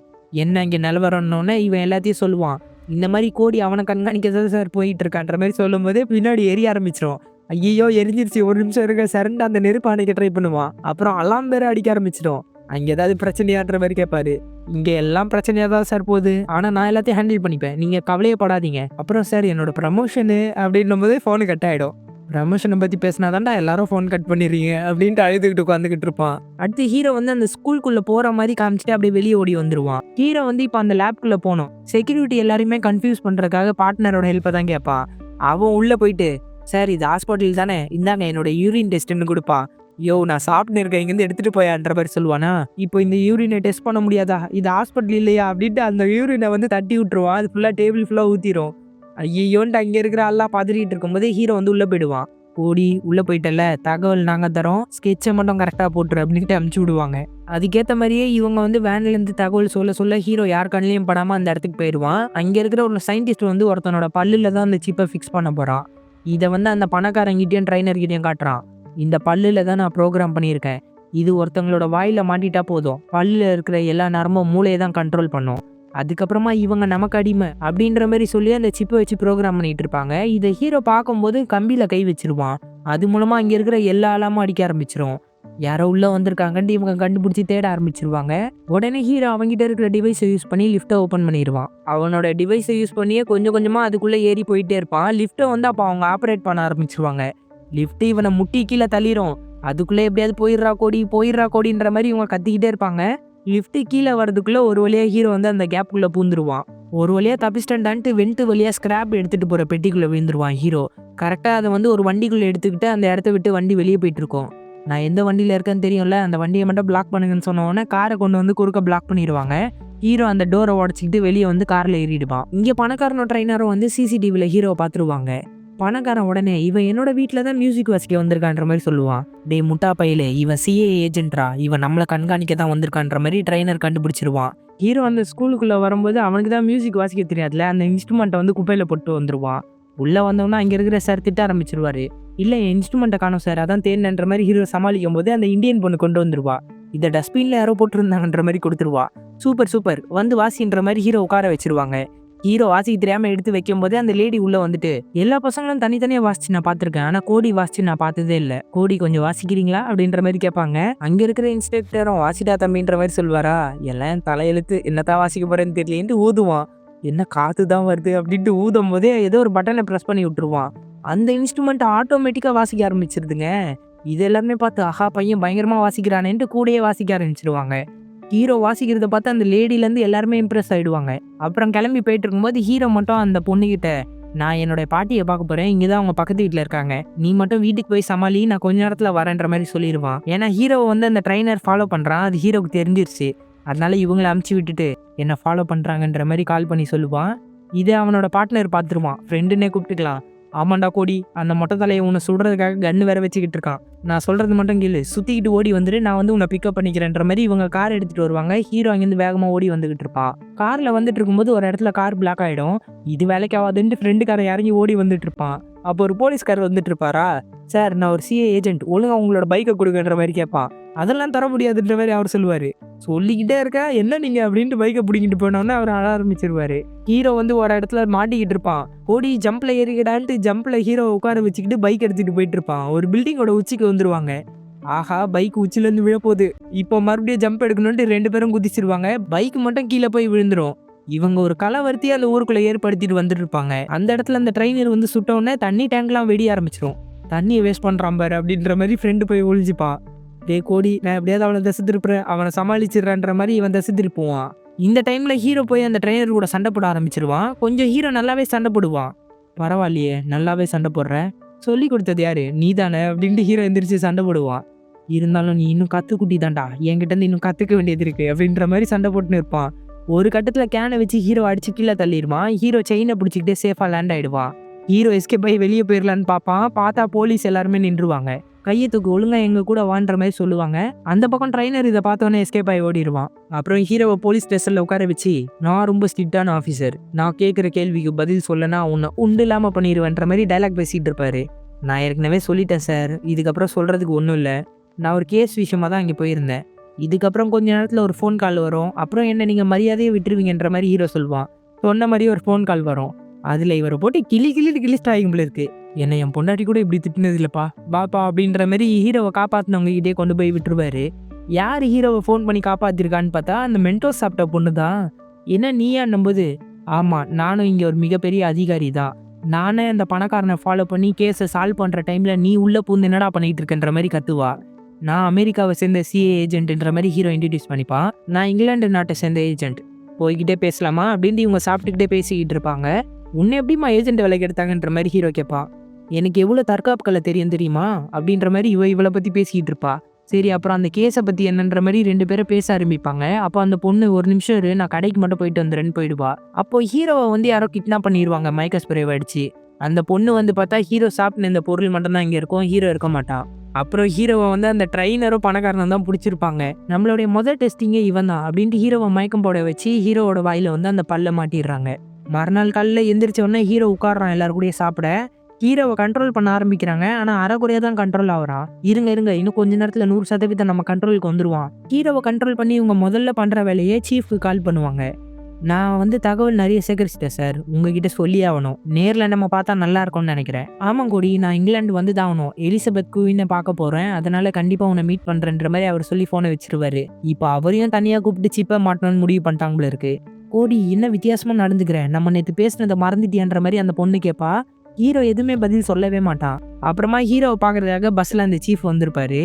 என்ன இங்கே நிலவரன்னொன்னே இவன் எல்லாத்தையும் சொல்லுவான். இந்த மாதிரி கோடி அவனை கண்காணிக்க தான் சார் போயிட்டு இருக்கான்ற மாதிரி சொல்லும் போதே பின்னாடி எரிய ஆரம்பிச்சிடும். ஐயோ எரிஞ்சிருச்சு, ஒரு நிமிஷம் இருக்க சரண்டு அந்த நெருப்பு அணைக்க ட்ரை பண்ணுவான். அப்புறம் அலாம் பேர் அடிக்க ஆரம்பிச்சிடும். அங்கே ஏதாவது பிரச்சனையான்ற மாதிரி கேட்பாரு. இங்கே எல்லாம் பிரச்சனையாக தான் சார் போகுது, ஆனால் நான் எல்லாத்தையும் ஹேண்டில் பண்ணிப்பேன், நீங்கள் கவலையப்படாதீங்க. அப்புறம் சார் என்னோட ப்ரமோஷனு அப்படின்னும் போதே ஃபோனு கட் ஆகிடும். ப்ரமோஷனை பற்றி பேசினா தான்டா எல்லாரும் ஃபோன் கட் பண்ணிடுறீங்க அப்படின்ட்டு அழுதுகிட்டு உட்காந்துக்கிட்டு இருப்பான். அடுத்து ஹீரோ வந்து அந்த ஸ்கூலுக்குள்ளே போகிற மாதிரி காமிச்சிட்டு அப்படியே வெளியே ஓடி வந்துடுவான். ஹீரோ வந்து இப்போ அந்த லேப்குள்ளே போகணும். செக்யூரிட்டி எல்லாருமே கன்ஃபியூஸ் பண்ணுறதுக்காக பார்ட்னரோட ஹெல்ப்பை தான் கேட்பான். அவன் உள்ளே போயிட்டு சார் இது ஹாஸ்பிட்டல் தானே, இந்தாங்க என்னோட யூரின் டெஸ்ட்டுன்னு கொடுப்பான். யோ நான் சாப்பிட்டு இருக்கேன், இங்கேருந்து எடுத்துகிட்டு போயான்ற மாதிரி சொல்லுவானா. இப்போ இந்த யூரினை டெஸ்ட் பண்ண முடியாதா, இது ஹாஸ்பிட்டல் இல்லையா அப்படின்ட்டு அந்த யூரினை வந்து தட்டி விட்டுருவான். அது ஃபுல்லாக டேபிள் ஃபுல்லாக ஊற்றிடும். ஐயோன்ட்டு அங்கே இருக்கிற எல்லாம் பதறிட்டு இருக்கும்போது ஹீரோ வந்து உள்ளே போயிடுவான். ஓடி உள்ளே போயிட்டல, தகவல் நாங்கள் தரோம், ஸ்கெட்சை மட்டும் கரெக்டாக போட்டுரு அப்படின்ட்டு அமுச்சு விடுவாங்க. அதுக்கேற்ற மாதிரியே இவங்க வந்து வேன்லேருந்து தகவல் சொல்ல ஹீரோ யார் கண்ணிலையும் படாமல் அந்த இடத்துக்கு போயிடுவான். அங்கே இருக்கிற ஒரு சயின்டிஸ்ட் வந்து ஒருத்தனோட பல்லில் தான் அந்த சிப்பை ஃபிக்ஸ் பண்ண போகிறான். இதை வந்து அந்த பணக்காரங்கிட்டையும் ட்ரைனர்கிட்டையும் காட்டுறான். இந்த பல்லில் தான் நான் ப்ரோக்ராம் பண்ணியிருக்கேன், இது ஒருத்தவங்களோட வாயில் மாட்டிட்டா போதும், பல்லில் இருக்கிற எல்லா நேரமும் மூளையை தான் கண்ட்ரோல் பண்ணும், அதுக்கப்புறமா இவங்க நமக்கு அடிமை அப்படின்ற மாதிரி சொல்லி அந்த சிப்பை வச்சு ப்ரோக்ராம் பண்ணிட்டு இருப்பாங்க. இதை ஹீரோ பார்க்கும்போது கம்பியில் கை வச்சிருவான். அது மூலமாக அங்கே இருக்கிற எல்லா அலாமும் அடிக்க ஆரம்பிச்சிடும். யாரோ உள்ளே வந்திருக்காங்கன்ட்டு இவங்க கண்டுபிடிச்சி தேட ஆரம்பிச்சிருவாங்க. உடனே ஹீரோ அவங்ககிட்ட இருக்கிற டிவைஸை யூஸ் பண்ணி லிஃப்ட்டை ஓப்பன் பண்ணிடுவான். அவனோட டிவைஸை யூஸ் பண்ணியே கொஞ்சம் கொஞ்சமாக அதுக்குள்ளே ஏறி போயிட்டே இருப்பான். லிஃப்ட்டை வந்து அப்போ அவங்க ஆப்ரேட் பண்ண ஆரம்பிச்சிருவாங்க. லிஃப்ட்டு இவனை முட்டி கீழே தள்ளிடும். அதுக்குள்ளே எப்படியாவது போயிடுறா கோடின்ற மாதிரி இவங்க கத்திக்கிட்டே இருப்பாங்க. லிஃப்ட்டு கீழே வரதுக்குள்ளே ஒரு வழியாக ஹீரோ வந்து அந்த கேப்புக்குள்ளே பூந்துருவான். ஒரு வழியாக தப்பிச்சிட்டான்ட்டு வென்ட்டு வழியாக ஸ்கிராப் எடுத்துகிட்டு போகிற பெட்டிக்குள்ளே விழுந்துருவான் ஹீரோ. கரெக்டாக அதை வந்து ஒரு வண்டிக்குள்ளே எடுத்துக்கிட்டு அந்த இடத்த விட்டு வண்டி வெளியே போயிட்டு இருக்கோம். நான் எந்த வண்டியில் இருக்கேன்னு தெரியும்ல, அந்த வண்டியை மட்டும் பிளாக் பண்ணுங்கன்னு சொன்னோன்னே காரை கொண்டு வந்து குறுக்க பிளாக் பண்ணிடுவாங்க. ஹீரோ அந்த டோரை உடச்சிக்கிட்டு வெளியே வந்து காரில் ஏறிடுவான். இங்கே பணக்காரனோட ட்ரைனரும் வந்து சிசிடிவியில் ஹீரோவை பார்த்துருவாங்க. பணக்காரன் உடனே இவன் என்னோட வீட்டில் தான் மியூசிக் வாசிக்க வந்திருக்கான்ற மாதிரி சொல்லுவான். டே முட்டா பையில, இவன் சிஏ ஏஜென்ட்ரா, இவன் நம்மளை கண்காணிக்க தான் வந்திருக்கான்ற மாதிரி ட்ரைனர் கண்டுபிடிச்சிருவான். ஹீரோ அந்த ஸ்கூலுக்குள்ளே வரும்போது அவனுக்கு தான் மியூசிக் வாசிக்க தெரியாதுல, அந்த இன்ஸ்ட்ருமெண்ட்டை வந்து குப்பையில் போட்டு வந்துடுவான். உள்ளே வந்தோன்னா அங்கே இருக்கிற சார் திட்ட ஆரம்பிச்சிருவாரு. இல்லை என் இன்ஸ்ட்ருமெண்ட்டை காணும் சார், அதான் தேடினன்ற மாதிரி ஹீரோ சமாளிக்கும் போது அந்த இந்தியன் பொண்ணு கொண்டு வந்துருவா. இதை டஸ்ட்பினில் யாரோ போட்டுருந்தாங்கன்ற மாதிரி கொடுத்துருவா. சூப்பர் வந்து வாசின்ற மாதிரி ஹீரோ உட்கார வச்சிருவாங்க. ஹீரோ வாசிக்க தெரியாமல் எடுத்து வைக்கும் போதே அந்த லேடி உள்ளே வந்துட்டு எல்லா பசங்களும் தனித்தனியாக வாசிச்சு நான் பார்த்துருக்கேன், ஆனால் கோடி வாசிச்சு நான் பார்த்ததே இல்லை, கோடி கொஞ்சம் வாசிக்கிறீங்களா அப்படின்ற மாதிரி கேட்பாங்க. அங்கே இருக்கிற இன்ஸ்பெக்டரும் வாசிட்டா தம்பின்ற மாதிரி சொல்வாரா. எல்லாம் தலையெழுத்து, என்னத்தான் வாசிக்க போறேன்னு தெரியலேன்ட்டு ஊதுவான். என்ன காற்று தான் வருது அப்படின்ட்டு ஊதும் போதே ஏதோ ஒரு பட்டனை ப்ரெஸ் பண்ணி விட்டுருவான். அந்த இன்ஸ்ட்ருமெண்ட் ஆட்டோமேட்டிக்காக வாசிக்க ஆரம்பிச்சிருதுங்க. இது எல்லாமே பார்த்து ஆஹா பையன் பயங்கரமாக வாசிக்கிறானேன்ட்டு கூடயே வாசிக்க ஆரம்பிச்சிருவாங்க. ஹீரோ வாசிக்கிறத பார்த்து அந்த லேடியிலேருந்து எல்லாருமே இம்ப்ரெஸ் ஆகிடுவாங்க. அப்புறம் கிளம்பி போயிட்டு இருக்கும்போது ஹீரோ மட்டும் அந்த பொண்ணுக்கிட்ட நான் என்னோட பாட்டியை பார்க்க போகிறேன், இங்கே தான் அவங்க பக்கத்து வீட்டில் இருக்காங்க, நீ மட்டும் வீட்டுக்கு போய் சமாளி, நான் கொஞ்ச நேரத்தில் வரேன்ற மாதிரி சொல்லிடுவான். ஏன்னா ஹீரோவை வந்து அந்த ட்ரைனர் ஃபாலோ பண்ணுறான், அது ஹீரோவுக்கு தெரிஞ்சிருச்சு. அதனால இவங்களை அமுச்சு விட்டுட்டு என்னை ஃபாலோ பண்ணுறாங்கன்ற மாதிரி கால் பண்ணி சொல்லுவான். இதை அவனோட பார்ட்னர் பார்த்துருவான், ஃப்ரெண்டுன்னே கூப்பிட்டுக்கலாம். ஆமாண்டா கோடி, அந்த மொட்டை தலையை உன்னை சுடுறதுக்காக கன்று வேற வச்சுக்கிட்டு இருக்கான். நான் சொல்கிறது மட்டும் கேளு, சுற்றிக்கிட்டு ஓடி வந்துட்டு நான் வந்து உன்னை பிக்கப் பண்ணிக்கிறேன்ற மாதிரி இவங்க கார் எடுத்துகிட்டு வருவாங்க. ஹீரோ அங்கேருந்து வேகமாக ஓடி வந்துகிட்டு இருப்பான். காரில் வந்துட்டு இருக்கும்போது ஒரு இடத்துல கார் பிளாக் ஆகிடும். இது வேலைக்கு ஆகாதுன்ட்டு ஃப்ரெண்டுக்காரன் இறங்கி ஓடி வந்துட்டு இருப்பான். அப்போ ஒரு போலீஸ்கார் வந்துட்டு இருப்பாரா, சார் நான் ஒரு சிஏ ஏஜென்ட், ஒழுங்காக உங்களோட பைக்கை கொடுக்குன்ற மாதிரி கேட்பான். அதெல்லாம் தர முடியாதுன்ற மாதிரி அவர் சொல்லுவார். சொல்லிக்கிட்டே இருக்கா என்ன நீங்கள் அப்படின்ட்டு பைக்கை பிடிக்கிட்டு போனோன்னே அவர் அழ ஆரம்பிச்சிருவார். ஹீரோ வந்து ஒரு இடத்துல மாட்டிக்கிட்டு இருப்பான். ஓடி ஜம்பில் ஏறிக்கிடான்ட்டு ஜம்பில் ஹீரோ உட்கார வச்சுக்கிட்டு பைக் எடுத்துகிட்டு போயிட்டு இருப்பான். ஒரு பில்டிங்கோட உச்சிக்கு வந்துருவாங்க. ஆஹா, பைக் உச்சிலேருந்து விழப்போகுது. இப்போ மறுபடியும் ஜம்ப் எடுக்கணுன்ட்டு 2 பேரும் குதிச்சிருவாங்க. பைக் மட்டும் கீழே போய் விழுந்துரும். இவங்க ஒரு கலவரத்தையே அந்த ஊருக்குள்ளே ஏற்படுத்திட்டு வந்துட்டு இருப்பாங்க. அந்த இடத்துல அந்த ட்ரெயினர் வந்து சுட்டவுடனே தண்ணி டேங்க்லாம் வெடிய ஆரம்பிச்சிடும். தண்ணியை வேஸ்ட் பண்ணுறான் பாரு அப்படின்ற மாதிரி ஃப்ரெண்டு போய் ஒழிஞ்சிப்பான். டே கோடி, நான் எப்படியாவது அவனை திசை திருப்புறேன், அவனை சமாளிச்சிடறான்ற மாதிரி இவன் திசை திருப்புவான். இந்த டைமில் ஹீரோ போய் அந்த ட்ரெயினர் கூட சண்டை போட ஆரம்பிச்சிருவான். கொஞ்சம் ஹீரோ நல்லாவே சண்டை போடுவான். பரவாயில்லையே, நல்லாவே சண்டை போடுறேன், சொல்லி கொடுத்தது யாரு, நீ தானே அப்படின்ட்டு ஹீரோ எந்திரிச்சு சண்டை போடுவான். இருந்தாலும் நீ இன்னும் கற்றுக்குட்டி தான்டா, என்கிட்ட இன்னும் கற்றுக்க வேண்டியது இருக்குது அப்படின்ற மாதிரி சண்டை போட்டுன்னு இருப்பான். ஒரு கட்டத்தில் கேனை வச்சு ஹீரோ அடிச்சு கீழே தள்ளிடுவான். ஹீரோ செயினை பிடிச்சிக்கிட்டே சேஃபாக லேண்ட் ஆகிடுவான். ஹீரோ எஸ்கேப் ஆகி வெளியே போயிடலான்னு பார்ப்பான். பார்த்தா போலீஸ் எல்லாருமே நின்றுவாங்க. கையை தூக்கு, ஒழுங்காக எங்கள் கூட வான்ற மாதிரி சொல்லுவாங்க. அந்த பக்கம் ட்ரைனர் இதை பார்த்தோன்னே எஸ்கேப் ஆகி ஓடிடுவான். அப்புறம் ஹீரோவை போலீஸ் ஸ்டேஷனில் உட்கார வச்சு, நான் ரொம்ப ஸ்ட்ரிக்டான ஆஃபீஸர், நான் கேட்குற கேள்விக்கு பதில் சொல்லனா உன்னை உண்டு இல்லாமல் பண்ணிடுவேன்ற மாதிரி டைலாக் பேசிகிட்டு இருப்பாரு. நான் ஏற்கனவே சொல்லிட்டேன் சார், இதுக்கப்புறம் சொல்கிறதுக்கு ஒன்றும் இல்லை. நான் ஒரு கேஸ் விஷயமாக தான் அங்கே போயிருந்தேன். இதுக்கப்புறம் கொஞ்ச நேரத்தில் ஒரு ஃபோன் கால் வரும். அப்புறம் என்ன நீங்கள் மரியாதையை விட்டுருவீங்கன்ற மாதிரி ஹீரோ சொல்லுவான். சொன்ன மாதிரி ஒரு ஃபோன் கால் வரும். அதில் இவரை போட்டு கிளிஸ்ட் ஆகிங்கள இருக்கு. என்னை என் பொண்டாட்டி கூட இப்படி திட்டினது இல்லைப்பா, பாப்பா அப்படின்ற மாதிரி ஹீரோவை காப்பாற்றினவங்க கிட்டே கொண்டு போய் விட்டுருவாரு. யார் ஹீரோவை ஃபோன் பண்ணி காப்பாற்றிருக்கான்னு பார்த்தா அந்த மென்டோஸ் சாப்பிட்ட பொண்ணு தான். என்ன நீயா நம்புது? ஆமாம், நானும் இங்கே ஒரு மிகப்பெரிய அதிகாரி தான். நானே அந்த பணக்காரனை ஃபாலோ பண்ணி கேஸை சால்வ் பண்ணுற டைமில் நீ உள்ளே பூந்து என்னடா பண்ணிகிட்டு இருக்கன்ற மாதிரி கத்துவா. நான் அமெரிக்காவை சேர்ந்த சிஏ ஏஜென்ட்ன்ற மாதிரி ஹீரோ இன்ட்ரடியூஸ் பண்ணிப்பான். நான் இங்கிலாந்து நாட்டை சேர்ந்த ஏஜென்ட், போய்கிட்டே பேசலாமா அப்படின்ட்டு இவங்க சாப்பிட்டுக்கிட்டே பேசிக்கிட்டு இருப்பாங்க. உன்னை எப்படிமா ஏஜென்ட் வேலைக்கு எடுத்தாங்கன்ற மாதிரி ஹீரோ கேட்பான். எனக்கு எவ்வளோ தற்காப்பு கலை தெரியுமா அப்படின்ற மாதிரி இவளை பற்றி பேசிக்கிட்டு இருப்பா. சரி, அப்புறம் அந்த கேஸை பற்றி என்னன்ற மாதிரி 2 பேரும் பேச ஆரம்பிப்பாங்க. அப்போ அந்த பொண்ணு, ஒரு நிமிஷம் இரு, நான் கடைக்கு மட்டும் போயிட்டு வந்துடுறேன்னு போயிடுவா. அப்போ ஹீரோவை வந்து யாரோ கிட்னாப் பண்ணிடுவாங்க மயக்க ஸ்ப்ரேவை அடிச்சு. அந்த பொண்ணு வந்து பார்த்தா ஹீரோ சாப்பிட்டு இந்த பொருள் மட்டும்தான் இங்கே இருக்கும், ஹீரோ இருக்க மாட்டான். அப்புறம் ஹீரோவை வந்து அந்த ட்ரைனரும் பணக்காரனும் தான் பிடிச்சிருப்பாங்க. நம்மளுடைய முதல் டெஸ்டிங்கே இவன் தான் அப்படின்ட்டு ஹீரோவை மயக்கம் போட வச்சு ஹீரோவோட வாயில் வந்து அந்த பல்ல மாட்டிடுறாங்க. மறுநாள் காலையில் எந்திரிச்ச உடனே ஹீரோ உட்காடுறான் எல்லாரும் கூட சாப்பிட. ஹீரோவை கண்ட்ரோல் பண்ண ஆரம்பிக்கிறாங்க. ஆனால் அரைக்குறையாக தான் கண்ட்ரோல் ஆகிறான். இருங்க இன்னும் கொஞ்ச நேரத்தில் 100% நம்ம கண்ட்ரோலுக்கு வந்துடுவான். ஹீரோவை கண்ட்ரோல் பண்ணி இவங்க முதல்ல பண்ணுற வேலையே சீஃப்க்கு கால் பண்ணுவாங்க. நான் வந்து தகவல் நிறைய சேகரிச்சிட்டேன் சார், உங்ககிட்ட சொல்லி ஆகணும். நேரில் நம்ம பார்த்தா நல்லா இருக்கும்னு நினைக்கிறேன். ஆமாம் கோடி, நான் இங்கிலாந்து வந்து தான் ஆகணும். எலிசபெத் குயினை பார்க்க போகிறேன், அதனால கண்டிப்பாக உன்னை மீட் பண்ணுறேன்ற மாதிரி அவர் சொல்லி ஃபோனை வச்சிருவாரு. இப்போ அவரையும் தனியாக கூப்பிட்டு சீப்பாக மாட்டணும்னு முடிவு பண்ணிட்டாங்களே இருக்கு. கோடி, என்ன வித்தியாசமாக நடந்துக்கிறேன், நம்ம நேற்று பேசினதை மறந்துட்டியான்ற மாதிரி அந்த பொண்ணு கேட்பா. ஹீரோ எதுவுமே பதில் சொல்லவே மாட்டான். அப்புறமா ஹீரோவை பார்க்கறதுக்காக பஸ்ஸில் அந்த சீஃப் வந்திருப்பாரு.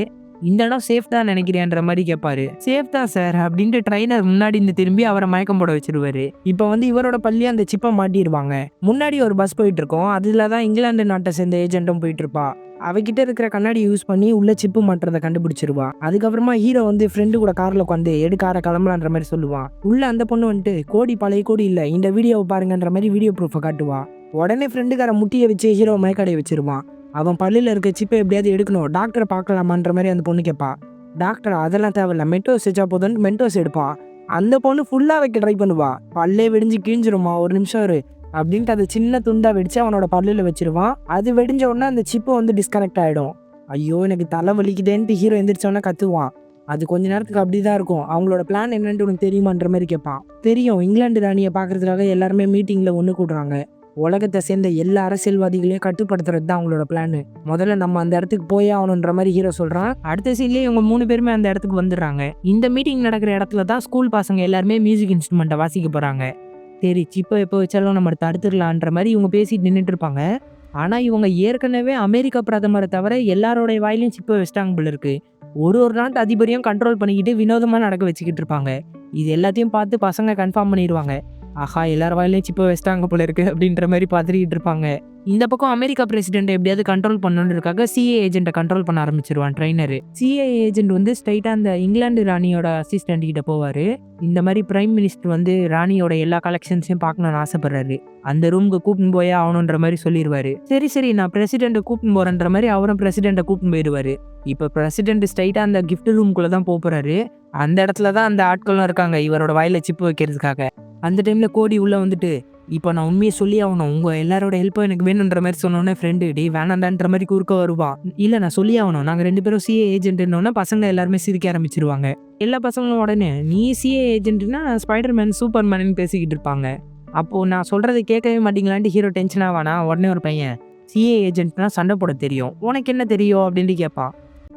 இந்த இடம் சேஃப் தான் நினைக்கிறேன்ற மாதிரி கேட்பாரு. சேஃப் தான் சார் அப்படின்ட்டு ட்ரைனர் முன்னாடி இந்த திரும்பி அவரை மயக்கம் போட வச்சிருவாரு. இப்போ வந்து இவரோட பள்ளியை அந்த சிப்பை மாட்டிடுவாங்க. முன்னாடி ஒரு பஸ் போயிட்டு இருக்கோம், அதில் தான் இங்கிலாந்து நாட்டை சேர்ந்த ஏஜென்ட்டும் போயிட்டு இருப்பா. அவகிட்ட இருக்கிற கண்ணாடி யூஸ் பண்ணி உள்ள சிப்பு மாட்டுறதை கண்டுபிடிச்சிருவா. அதுக்கப்புறமா ஹீரோ வந்து ஃப்ரெண்டு கூட காரில் உட்காந்து எடுக்கார கிளம்பலான்ற மாதிரி சொல்லுவான். உள்ள அந்த பொண்ணு வந்துட்டு, கோடி பழைய கோடி இல்லை, இந்த வீடியோவை பாருங்கன்ற மாதிரி வீடியோ ப்ரூஃபை காட்டுவா. உடனே ஃப்ரெண்டுக்கார முட்டியை வச்சு ஹீரோ மயக்கடைய வச்சிருவான். அவன் பல்லில் இருக்க சிப்பை எப்படியாவது எடுக்கணும், டாக்டரை பார்க்கலாமான்ற மாதிரி அந்த பொண்ணு கேட்பா. டாக்டர் அதெல்லாம் தேவையில்ல, மென்டோஸ் வச்சா போதுன்னு மென்டோஸ் எடுப்பான். அந்த பொண்ணு ஃபுல்லாக வைக்க ட்ரை பண்ணுவா. பல்லே வெடிஞ்சு கிழிஞ்சிருமா, ஒரு நிமிஷம் இரு அப்படின்ட்டு அதை சின்ன துண்டாக வெடிச்சு அவனோட பல்லில் வச்சிருவான். அது வெடிஞ்ச உடனே அந்த சிப்பை வந்து டிஸ்கனெக்ட் ஆகிடும். ஐயோ எனக்கு தலை வலிக்குதேன்ட்டு ஹீரோ எந்திரிச்சோன்னே கத்துவான். அது கொஞ்ச நேரத்துக்கு அப்படி தான் இருக்கும். அவங்களோட பிளான் என்னன்ட்டு உனக்கு தெரியுமான்ற மாதிரி கேட்பான். தெரியும், இங்கிலாந்து ராணியை பார்க்கறதுக்காக எல்லாருமே மீட்டிங்கில் ஒன்று கூடுறாங்க. உலகத்தை சேர்ந்த எல்லா அரசியல்வாதிகளையும் கட்டுப்படுத்துறது தான் அவங்களோட பிளான். முதல்ல நம்ம அந்த இடத்துக்கு போயே ஆகணுன்ற மாதிரி ஹீரோ சொல்கிறான். அடுத்த சீன்லேயே இவங்க 3 பேருமே அந்த இடத்துக்கு வந்துடுறாங்க. இந்த மீட்டிங் நடக்கிற இடத்துல தான் ஸ்கூல் பசங்க எல்லாருமே மியூசிக் இன்ஸ்ட்ருமெண்ட்டை வாசிக்க போகிறாங்க. சரி, சிப்பை எப்போ வச்சாலும் நம்ம தடுத்துடலான்ற மாதிரி இவங்க பேசிட்டு நின்றுட்டு இருப்பாங்க. ஆனால் இவங்க ஏற்கனவே அமெரிக்கா பிரதமரை தவிர எல்லாரோடைய வாயிலையும் சிப்பை வச்சிட்டாங்க போல இருக்கு. ஒரு நாட்டு அதிபரையும் கண்ட்ரோல் பண்ணிக்கிட்டு வினோதமாக நடக்க வச்சுக்கிட்டு இருப்பாங்க. இது எல்லாத்தையும் பார்த்து பசங்க கன்ஃபார்ம் பண்ணிடுவாங்க. ஆஹா எல்லார் வாயிலையும் சிப்ப வச்சுட்டாங்க போல இருக்கு அப்படின்ற மாதிரி பார்த்துட்டு இருப்பாங்க. இந்த பக்கம் அமெரிக்கா பிரசிடென்ட் எப்படியாவது கண்ட்ரோல் பண்ணணுன்றதுக்காக சிஏ ஏஜென்ட்டை கண்ட்ரோல் பண்ண ஆரம்பிச்சிருவான் ட்ரெயினர். சிஏ ஏஜென்ட் வந்து ஸ்ட்ரைட்டா அந்த இங்கிலாந்து ராணியோட அசிஸ்டன்ட் கிட்ட போவாரு. இந்த மாதிரி பிரைம் மினிஸ்டர் வந்து ராணியோட எல்லா கலெக்ஷன்ஸையும் பார்க்கணும்னு ஆசைப்படுறாரு. அந்த ரூமுக்கு கூப்பிட்டு போயே ஆகணுன்ற மாதிரி சொல்லிடுவாரு. சரி நான் பிரசிடென்ட்டை கூப்பிட்டு போறேன்ற மாதிரி அவரும் பிரசிடென்ட்டை கூப்பிட்டு போயிடுவாரு. இப்போ பிரசிடென்ட் ஸ்ட்ரைட்டா அந்த கிஃப்ட் ரூம்குள்ள தான் போறாரு. அந்த இடத்துல தான் அந்த ஆட்களும் இருக்காங்க இவரோட வாயில சிப்பு வைக்கிறதுக்காக. அந்த டைம்ல கோடி உள்ள வந்துட்டு, இப்போ நான் உண்மையை சொல்லி ஆகணும், உங்க எல்லாரோட ஹெல்ப்பும் எனக்கு வேணுன்ற மாதிரி சொன்னோன்னே ஃப்ரெண்டு டே வேணாண்டான்ற மாதிரி குறுக்க வருவான். இல்லை நான் சொல்லி ஆகணும், நாங்கள் 2 பேரும் சிஏ ஏஜென்ட்னோன்னா பசங்க எல்லாருமே சிரிக்க ஆரம்பிச்சிருவாங்க. எல்லா பசங்களும் உடனே நீ சிஏ ஏஜென்ட்னா ஸ்பைடர்மேன் சூப்பர்மேன் பேசிக்கிட்டு இருப்பாங்க. அப்போது நான் சொல்கிறத கேட்கவே மாட்டீங்களான்ட்டு ஹீரோ டென்ஷன் ஆவானா. உடனே ஒரு பையன் சிஏ ஏஜென்ட்னா சண்டை போட தெரியும், உனக்கு என்ன தெரியும் அப்படின்ட்டு கேட்பான்.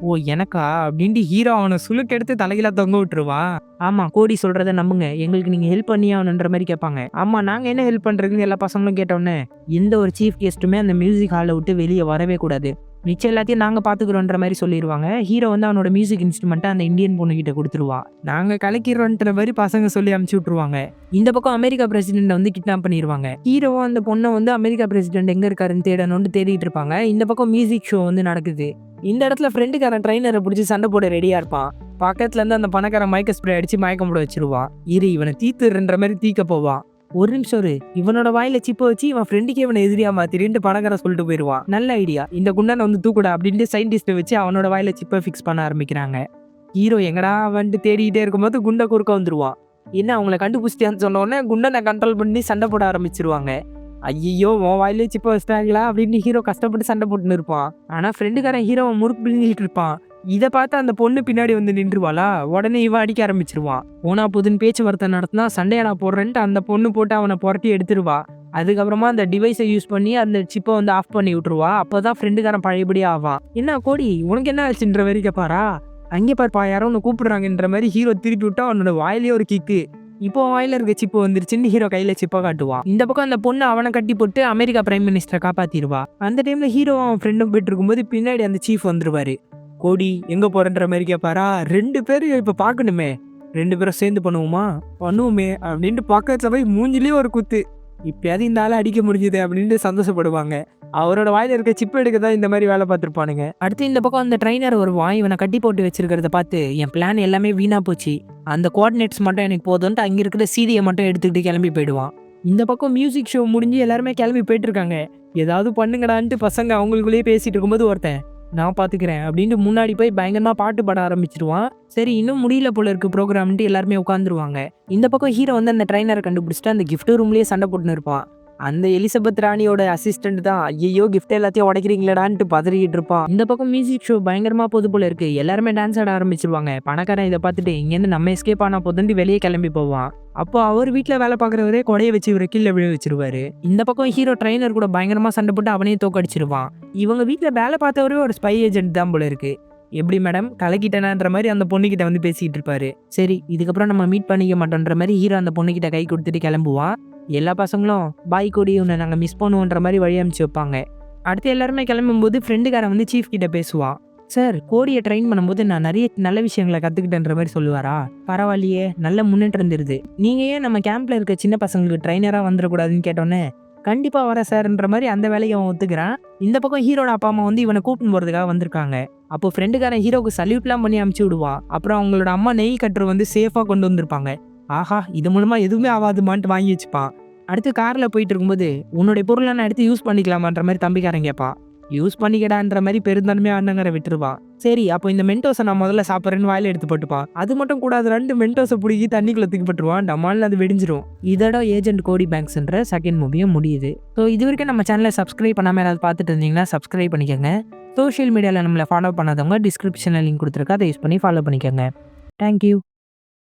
ஓ எனக்கா அப்படின்ட்டு ஹீரோ அவனை சுளுக்கெடுத்து தலையில தொங்க விட்டுருவா. ஆமா கோடி சொல்றத நம்புங்க, எங்களுக்கு நீங்க ஹெல்ப் பண்ணி ஆகணுன்ற மாதிரி கேட்பாங்க. ஆமா நாங்க என்ன ஹெல்ப் பண்றதுன்னு எல்லா பசங்களும் கேட்டோன்னே எந்த ஒரு சீஃப் கெஸ்ட்டுமே அந்த மியூசிக் ஹாலை விட்டு வெளியே வரவே கூடாது, மிச்சம் எல்லாத்தையும் நாங்க பாத்துக்கிறோன்ற மாதிரி சொல்லிடுவாங்க. ஹீரோ வந்து அவனோட மியூசிக் இன்ஸ்ட்ருமெண்ட்டை அந்த இந்தியன் பொண்ணு கிட்ட கொடுத்துருவா. நாங்க கலக்கிறோன்ற மாதிரி பசங்க சொல்லி அமுச்சு விட்டுருவாங்க. இந்த பக்கம் அமெரிக்கா பிரசிடென்ட் வந்து கிட்னாப் பண்ணிடுவாங்க. ஹீரோவும் அந்த பொண்ணை வந்து அமெரிக்கா பிரசிடென்ட் எங்க இருக்காருன்னு தேடணும்னு தேடிட்டு இருப்பாங்க. இந்த பக்கம் மியூசிக் ஷோ வந்து நடக்குது. இந்த இடத்துல ஃப்ரெண்டுக்காரன் ட்ரெயினரை பிடிச்சி சண்டை போட ரெடியா இருப்பான். பக்கத்துல இருந்து அந்த பணக்காரன் மயக்க ஸ்ப்ரே அடிச்சு மயக்கம் போட வச்சிருவான். இவனை தீத்துன்ற மாதிரி தீக்க போவான். ஒரு நிமிஷம் இவனோட வாயில சிப்ப வச்சு இவன் ஃப்ரெண்டுக்கே இவனை எதிரியா மாத்திரின்ட்டு பணக்காரன் சொல்லிட்டு போயிடுவான். நல்ல ஐடியா, இந்த குண்டனை வந்து தூக்குடா அப்படின்ட்டு சயின்டிஸ்ட்டை வச்சு அவனோட வாயில சிப்பை ஃபிக்ஸ் பண்ண ஆரம்பிக்கிறாங்க. ஹீரோ எங்கடா வந்துட்டு தேடிக்கிட்டே இருக்கும்போது குண்டை குறுக்க வந்துருவான். என்ன அவங்கள கண்டுபிடிச்சிட்டான்னு சொன்ன உடனே குண்டனை கண்ட்ரோல் பண்ணி சண்டை போட ஆரம்பிச்சிருவாங்க. ஐயோ உன் வாயிலே சிப்ப வச்சிட்டாங்களா அப்படின்னு ஹீரோ கஷ்டப்பட்டு சண்டை போட்டுன்னு இருப்பான். ஆனா ஃப்ரெண்டுக்காரன் ஹீரோவை முறுக்கு பிடிங்கிட்டு இருப்பான். இதை பார்த்து அந்த பொண்ணு பின்னாடி வந்து நின்றுவாளா. உடனே இவன் அடிக்க ஆரம்பிச்சிருவான். போனா புதுன்னு பேச்சுவார்த்தை நடத்தினா சண்டையாடா போடுறேன்ட்டு அந்த பொண்ணு போட்டு அவனை புரட்டி எடுத்துருவா. அதுக்கப்புறமா அந்த டிவைஸை யூஸ் பண்ணி அந்த சிப்பை வந்து ஆஃப் பண்ணி விட்டுருவா. அப்போதான் ஃப்ரெண்டுக்காரன் பழையபடி ஆவான். என்ன கோடி உனக்கு என்ன ஆச்சுன்ற வரைக்கும் பாரா, அங்கே பார்ப்பா யாரோ ஒன்று கூப்பிடுறாங்கன்ற மாதிரி ஹீரோ திருப்பி விட்டா அவனோட வாயிலே ஒரு கிக்கு. இப்போ வாயில இருக்க சிப்பு வந்துருச்சுன்னு ஹீரோ கையில சிப்பை காட்டுவான். இந்த பக்கம் அந்த பொண்ணு அவனை கட்டி போட்டு அமெரிக்கா பிரைம் மினிஸ்டரை காப்பாத்திடுவா. அந்த டைம்ல ஹீரோ அவன் ஃப்ரெண்டும் போயிட்டு இருக்கும்போது பின்னாடி அந்த சீஃப் வந்துருவாரு. கோடி எங்க போறன்ற மாதிரி கேட்பாரா. 2 பேரும் இப்ப பாக்கணுமே, 2 பேரும் சேர்ந்து பண்ணுவோமே அப்படின்ட்டு பக்கத்துல போய் மூஞ்சிலேயே ஒரு குத்து. இப்பயாவது இந்த ஆளை அடிக்க முடிஞ்சுது அப்படின்ட்டு சந்தோஷப்படுவாங்க. அவரோட வாயில இருக்க சிப்பு எடுக்க தான் இந்த மாதிரி வேலை பார்த்துருப்பானுங்க. அடுத்து இந்த பக்கம் அந்த ட்ரைனர் ஒரு இவனை கட்டி போட்டு வச்சிருக்கிறத பார்த்து என் பிளான் எல்லாமே வீணா போச்சு, அந்த கோஆர்டினேட்ஸ் மட்டும் எனக்கு போதும்ட்டு அங்கே இருக்கிற சீதியை மட்டும் எடுத்துக்கிட்டு கிளம்பி போயிடுவான். இந்த பக்கம் மியூசிக் ஷோ முடிஞ்சு எல்லாருமே கிளம்பி போயிட்டு இருக்காங்க. ஏதாவது பண்ணுங்கடான்ட்டு பசங்க அவங்களுக்குள்ளேயே பேசிட்டு இருக்கும்போது ஒருத்தன் நான் பார்த்துக்கிறேன் அப்படின்ட்டு முன்னாடி போய் பயங்கரமா பாட்டு பாட ஆரம்பிச்சிருவான். சரி இன்னும் முடியல போல இருக்கு ப்ரோக்ராம்ட்டு எல்லாருமே உட்காந்துருவாங்க. இந்த பக்கம் ஹீரோ வந்து அந்த ட்ரைனரை கண்டுபிடிச்சிட்டு அந்த கிஃப்ட் ரூம்லேயே சண்டை போட்டுன்னு இருப்பான். அந்த எலிசபெத் ராணியோட அசிஸ்டன்ட் தான் ஐயோ கிஃப்ட் எல்லாத்தையும் உடைக்கிறீங்களாடான்ட்டு பதறிக்கிட்டு இருப்பான். இந்த பக்கம் மியூசிக் ஷோ பயங்கரமா போது போல இருக்கு. எல்லாருமே டான்ஸ் ஆட ஆரம்பிச்சிருவாங்க. பணக்காரன் இதை பார்த்துட்டு இங்கேருந்து நம்ம எஸ்கேப் ஆனா போதுண்டு வெளியே கிளம்பி போவான். அப்போ அவர் வீட்டில் வேலை பார்க்குறவரே கொடையை வச்சு இவரை கீழே விழ வச்சிருவாரு. இந்த பக்கம் ஹீரோ ட்ரைனர் கூட பயங்கரமா சண்டை போட்டு அவனையும் தோக்கடிச்சிருவான். இவங்க வீட்டில் வேலை பார்த்தவரே ஒரு ஸ்பை ஏஜென்ட் தான் போல இருக்கு. எப்படி மேடம் கலக்கிட்டேனான்ற மாதிரி அந்த பொண்ணுகிட்ட வந்து பேசிட்டு இருப்பாரு. சரி இதுக்கப்புறம் நம்ம மீட் பண்ணிக்க மாட்டோன்ற மாதிரி ஹீரோ அந்த பொண்ணுகிட்ட கை கொடுத்துட்டு கிளம்புவான். எல்லா பசங்களும் பாய் கோடி உன்னை நாங்கள் மிஸ் பண்ணுவோன்ற மாதிரி வழி அனுப்பிச்சு வைப்பாங்க. அடுத்து எல்லாருமே கிளம்பும்போது ஃப்ரெண்டுக்காரன் வந்து சீஃப் கிட்ட பேசுவான். சார் கோடியை ட்ரெயின் பண்ணும்போது நான் நிறைய நல்ல விஷயங்களை கற்றுக்கிட்டேன்ற மாதிரி சொல்லுவாரா. பரவாயில்லையே நல்ல முன்னேற்றம் தெரியுது, நீங்கள் ஏன் நம்ம கேம்பில் இருக்க சின்ன பசங்களுக்கு ட்ரைனராக வந்துடக்கூடாதுன்னு கேட்டோன்னே கண்டிப்பாக வர சார்ன்ற மாதிரி அந்த வேலையை அவன் ஒத்துக்கிறான். இந்த பக்கம் ஹீரோட அப்பா அம்மா வந்து இவனை கூப்பிட்டு போகிறதுக்காக வந்திருக்காங்க. அப்போ ஃப்ரெண்டுக்காரன் ஹீரோக்கு சல்யூட்லாம் பண்ணி அமுச்சு விடுவான். அப்புறம் அவங்களோட அம்மா நெய் கட்டுற வந்து சேஃபாக கொண்டு வந்திருப்பாங்க. ஆஹா இது மூலமாக எதுவுமே ஆகாதுமான்ட்டு வாங்கி வச்சுப்பான். அடுத்து காரில் போயிட்டு இருக்கும்போது உன்னுடைய பொருளை நான் எடுத்து யூஸ் பண்ணிக்கலாமான்ற மாதிரி தம்பிக்காரன் கேட்பான். யூஸ் பண்ணிக்கடான்ற மாதிரி பெருந்தன்மையா அண்ணங்கிற விட்டுருவான். சரி அப்போ இந்த மென்டோஸை நான் முதல்ல சாப்பிட்றேன்னு வாயில எடுத்து போட்டுப்பான். அது மட்டும் கூடாது 2 மென்டோஸை பிடிக்கி தண்ணிக்குள்ள தூக்கி போட்டுருவான். டமால்னு அது வெடிஞ்சிரும். இதோட ஏஜென்ட் கோடி பேங்க்ஸ்ன்ற செகண்ட் மூவியும் முடியுது. ஸோ இது வரைக்கும் நம்ம சேனலை சப்ஸ்கிரைப் பண்ணாமல் ஏதாவது பார்த்துட்டு இருந்தீங்கன்னா சப்ஸ்கிரைப் பண்ணிக்கோங்க. சோஷியல் மீடியாவில் நம்மளை ஃபாலோ பண்ணாதவங்க டிஸ்கிரிப்ஷனில் லிங்க் கொடுத்துருக்கா, அதை யூஸ் பண்ணி ஃபாலோ பண்ணிக்கோங்க. தேங்க்யூ.